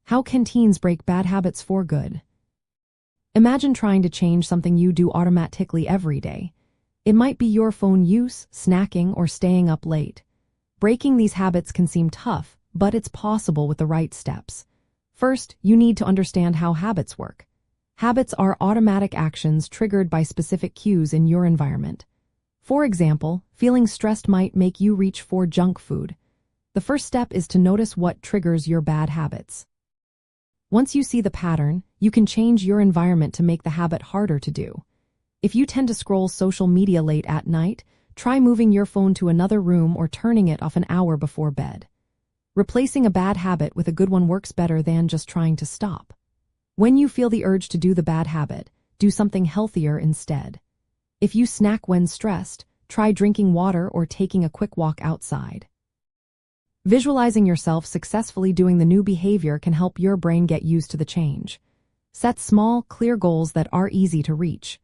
How can teens break bad habits for good? Imagine trying to change something you do automatically every day. It might be your phone use, snacking, or staying up late. Breaking these habits can seem tough, but it's possible with the right steps. First, you need to understand how habits work. Habits are automatic actions triggered by specific cues in your environment. For example, feeling stressed might make you reach for junk food. The first step is to notice what triggers your bad habits. Once you see the pattern, you can change your environment to make the habit harder to do. If you tend to scroll social media late at night, try moving your phone to another room or turning it off an hour before bed. Replacing a bad habit with a good one works better than just trying to stop. When you feel the urge to do the bad habit, do something healthier instead. If you snack when stressed, try drinking water or taking a quick walk outside. Visualizing yourself successfully doing the new behavior can help your brain get used to the change. Set small, clear goals that are easy to reach.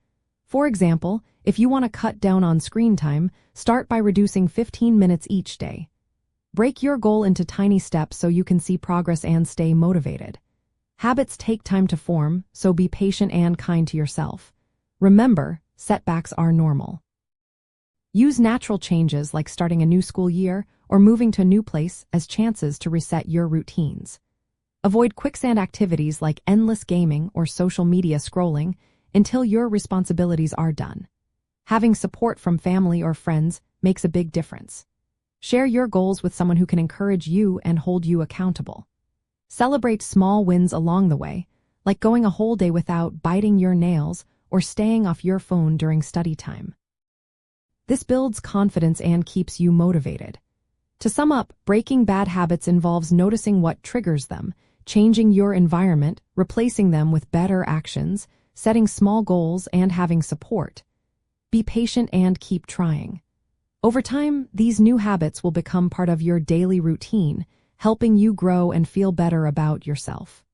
For example, if you want to cut down on screen time, start by reducing 15 minutes each day. Break your goal into tiny steps so you can see progress and stay motivated. Habits take time to form, so be patient and kind to yourself. Remember, setbacks are normal. Use natural changes like starting a new school year or moving to a new place as chances to reset your routines. Avoid quicksand activities like endless gaming or social media scrolling until your responsibilities are done. Having support from family or friends makes a big difference. Share your goals with someone who can encourage you and hold you accountable. Celebrate small wins along the way, like going a whole day without biting your nails or staying off your phone during study time. This builds confidence and keeps you motivated. To sum up, breaking bad habits involves noticing what triggers them, changing your environment, replacing them with better actions, setting small goals, and having support. Be patient and keep trying. Over time, these new habits will become part of your daily routine, helping you grow and feel better about yourself.